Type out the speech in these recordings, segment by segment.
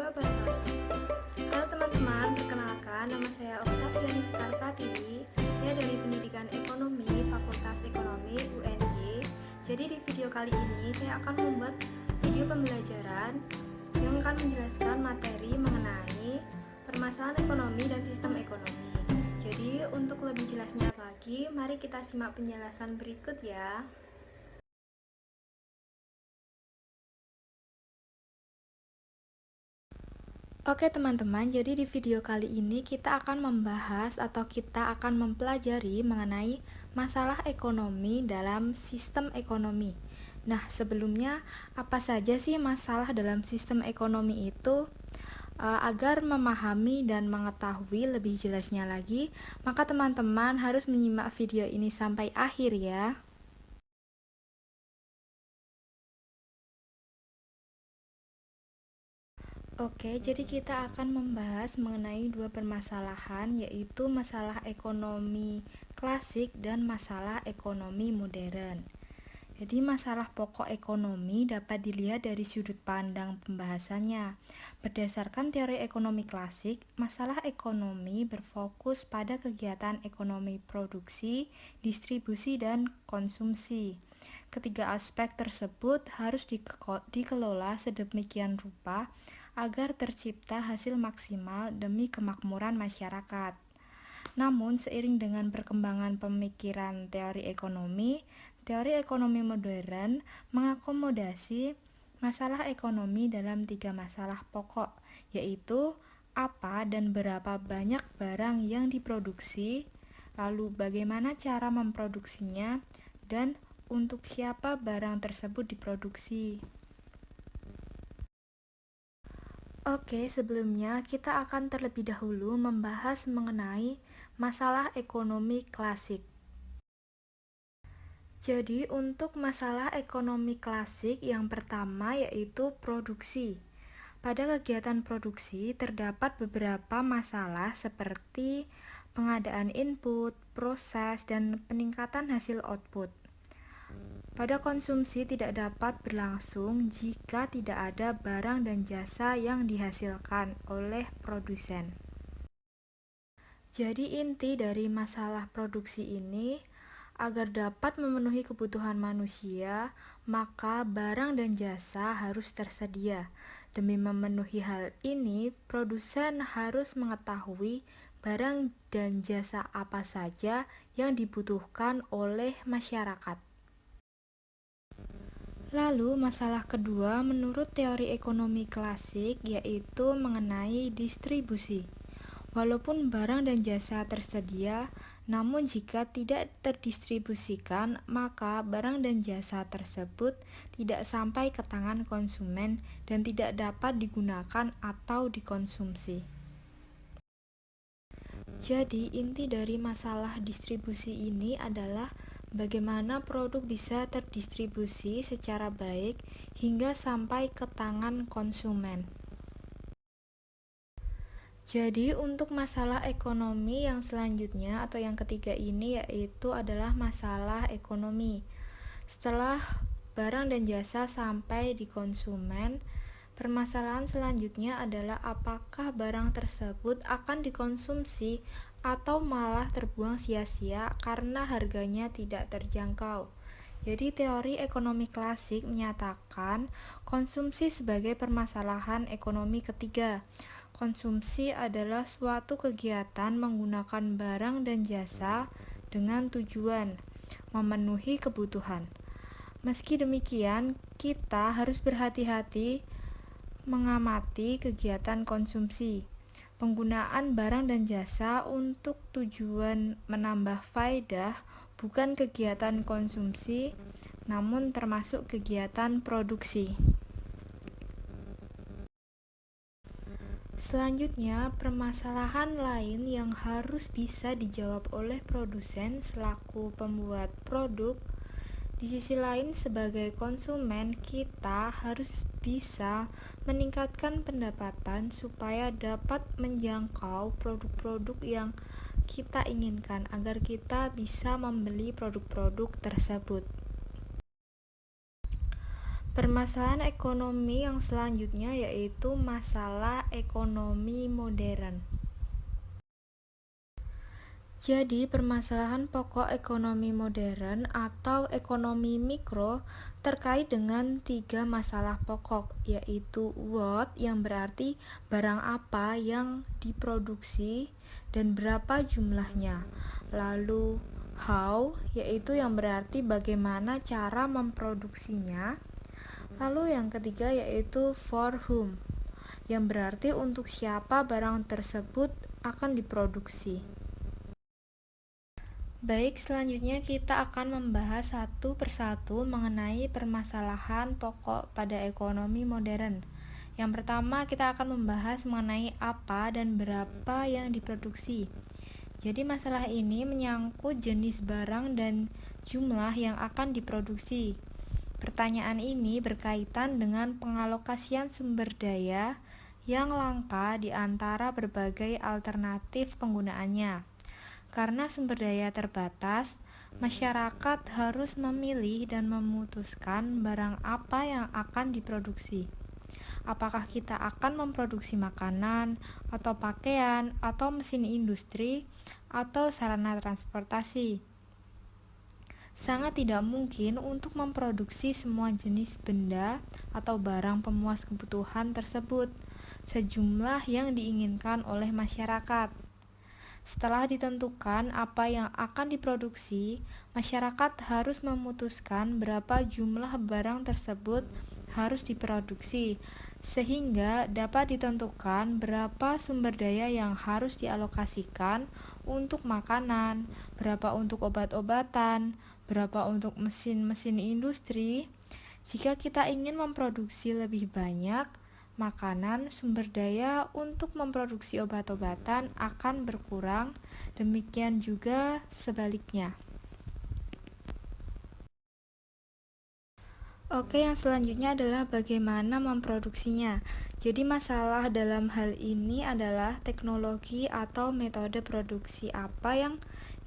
wabarakatuh. Halo teman-teman, perkenalkan nama saya Oktaviani Sekar Pratiwi. Saya dari Pendidikan Ekonomi Fakultas Ekonomi UNY. Jadi di video kali ini saya akan membuat video pembelajaran yang akan menjelaskan materi mengenai permasalahan ekonomi dan sistem ekonomi. Jadi untuk lebih jelasnya lagi, mari kita simak penjelasan berikut ya. Oke teman-teman, jadi di video kali ini kita akan membahas atau kita akan mempelajari mengenai masalah ekonomi dalam sistem ekonomi. Nah, sebelumnya apa saja sih masalah dalam sistem ekonomi itu? Agar memahami dan mengetahui lebih jelasnya lagi, maka teman-teman harus menyimak video ini sampai akhir ya. Oke, jadi kita akan membahas mengenai dua permasalahan, yaitu masalah ekonomi klasik dan masalah ekonomi modern. Jadi masalah pokok ekonomi dapat dilihat dari sudut pandang pembahasannya. Berdasarkan teori ekonomi klasik, masalah ekonomi berfokus pada kegiatan ekonomi produksi, distribusi, dan konsumsi. Ketiga aspek tersebut harus dikelola sedemikian rupa agar tercipta hasil maksimal demi kemakmuran masyarakat. Namun, seiring dengan perkembangan pemikiran teori ekonomi modern mengakomodasi masalah ekonomi dalam tiga masalah pokok, yaitu apa dan berapa banyak barang yang diproduksi, lalu bagaimana cara memproduksinya, dan untuk siapa barang tersebut diproduksi. Oke, sebelumnya kita akan terlebih dahulu membahas mengenai masalah ekonomi klasik. Jadi, untuk masalah ekonomi klasik yang pertama yaitu produksi. Pada kegiatan produksi terdapat beberapa masalah seperti pengadaan input, proses, dan peningkatan hasil output. Pada konsumsi tidak dapat berlangsung jika tidak ada barang dan jasa yang dihasilkan oleh produsen. Jadi inti dari masalah produksi ini, agar dapat memenuhi kebutuhan manusia, maka barang dan jasa harus tersedia. Demi memenuhi hal ini, produsen harus mengetahui barang dan jasa apa saja yang dibutuhkan oleh masyarakat. Lalu masalah kedua menurut teori ekonomi klasik yaitu mengenai distribusi. Walaupun barang dan jasa tersedia, namun jika tidak terdistribusikan, maka barang dan jasa tersebut tidak sampai ke tangan konsumen dan tidak dapat digunakan atau dikonsumsi. Jadi inti dari masalah distribusi ini adalah bagaimana produk bisa terdistribusi secara baik hingga sampai ke tangan konsumen. Jadi untuk masalah ekonomi yang selanjutnya atau yang ketiga ini yaitu adalah masalah ekonomi. Setelah barang dan jasa sampai di konsumen, permasalahan selanjutnya adalah apakah barang tersebut akan dikonsumsi atau malah terbuang sia-sia karena harganya tidak terjangkau. Jadi teori ekonomi klasik menyatakan konsumsi sebagai permasalahan ekonomi ketiga. Konsumsi adalah suatu kegiatan menggunakan barang dan jasa dengan tujuan memenuhi kebutuhan. Meski demikian, kita harus berhati-hati mengamati kegiatan konsumsi. Penggunaan barang dan jasa untuk tujuan menambah faedah bukan kegiatan konsumsi, namun termasuk kegiatan produksi. Selanjutnya, permasalahan lain yang harus bisa dijawab oleh produsen selaku pembuat produk. Di sisi lain, sebagai konsumen, kita harus bisa meningkatkan pendapatan supaya dapat menjangkau produk-produk yang kita inginkan agar kita bisa membeli produk-produk tersebut. Permasalahan ekonomi yang selanjutnya yaitu masalah ekonomi modern. Jadi, permasalahan pokok ekonomi modern atau ekonomi mikro terkait dengan 3 masalah pokok, yaitu what yang berarti barang apa yang diproduksi dan berapa jumlahnya. Lalu how yaitu yang berarti bagaimana cara memproduksinya. Lalu yang ketiga yaitu for whom yang berarti untuk siapa barang tersebut akan diproduksi. Baik, selanjutnya kita akan membahas satu persatu mengenai permasalahan pokok pada ekonomi modern. Yang pertama, kita akan membahas mengenai apa dan berapa yang diproduksi. Jadi masalah ini menyangkut jenis barang dan jumlah yang akan diproduksi. Pertanyaan ini berkaitan dengan pengalokasian sumber daya yang langka di antara berbagai alternatif penggunaannya. Karena sumber daya terbatas, masyarakat harus memilih dan memutuskan barang apa yang akan diproduksi. Apakah kita akan memproduksi makanan, atau pakaian, atau mesin industri, atau sarana transportasi? Sangat tidak mungkin untuk memproduksi semua jenis benda atau barang pemuas kebutuhan tersebut, sejumlah yang diinginkan oleh masyarakat. Setelah ditentukan apa yang akan diproduksi, masyarakat harus memutuskan berapa jumlah barang tersebut harus diproduksi, sehingga dapat ditentukan berapa sumber daya yang harus dialokasikan untuk makanan, berapa untuk obat-obatan, berapa untuk mesin-mesin industri. Jika kita ingin memproduksi lebih banyak makanan, sumber daya untuk memproduksi obat-obatan akan berkurang, demikian juga sebaliknya. Oke, yang selanjutnya adalah bagaimana memproduksinya. Jadi masalah dalam hal ini adalah teknologi atau metode produksi apa yang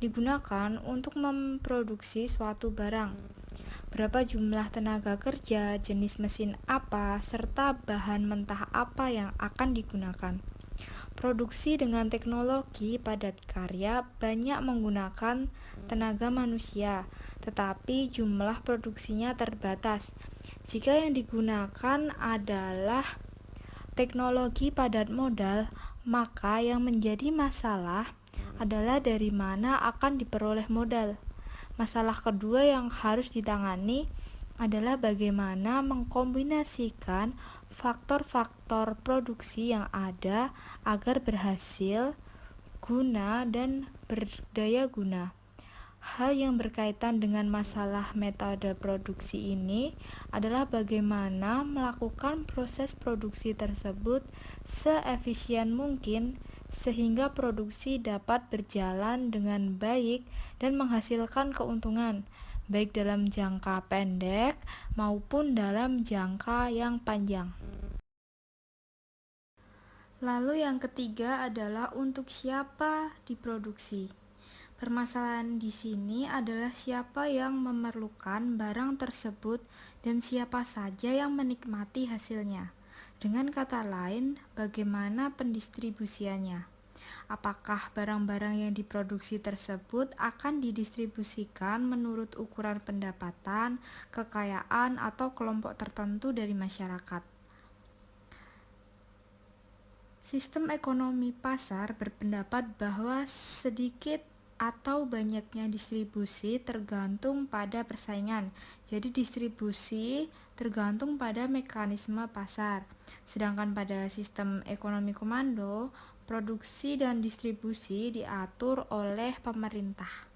digunakan untuk memproduksi suatu barang. Berapa jumlah tenaga kerja, jenis mesin apa, serta bahan mentah apa yang akan digunakan. Produksi dengan teknologi padat karya banyak menggunakan tenaga manusia, tetapi jumlah produksinya terbatas. Jika yang digunakan adalah teknologi padat modal, maka yang menjadi masalah adalah dari mana akan diperoleh modal. Masalah kedua yang harus ditangani adalah bagaimana mengkombinasikan faktor-faktor produksi yang ada agar berhasil guna dan berdaya guna. Hal yang berkaitan dengan masalah metode produksi ini adalah bagaimana melakukan proses produksi tersebut seefisien mungkin sehingga produksi dapat berjalan dengan baik dan menghasilkan keuntungan, baik dalam jangka pendek maupun dalam jangka yang panjang. Lalu yang ketiga adalah untuk siapa diproduksi. Permasalahan di sini adalah siapa yang memerlukan barang tersebut dan siapa saja yang menikmati hasilnya. Dengan kata lain, bagaimana pendistribusiannya? Apakah barang-barang yang diproduksi tersebut akan didistribusikan menurut ukuran pendapatan, kekayaan, atau kelompok tertentu dari masyarakat? Sistem ekonomi pasar berpendapat bahwa sedikit atau banyaknya distribusi tergantung pada persaingan. Jadi distribusi tergantung pada mekanisme pasar. Sedangkan pada sistem ekonomi komando, produksi dan distribusi diatur oleh pemerintah.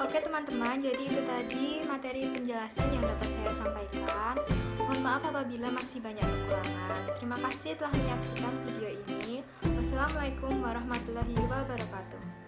Oke teman-teman, jadi itu tadi materi penjelasan yang dapat saya sampaikan. Mohon maaf apabila masih banyak kekurangan. Terima kasih telah menyaksikan video ini. Wassalamualaikum warahmatullahi wabarakatuh.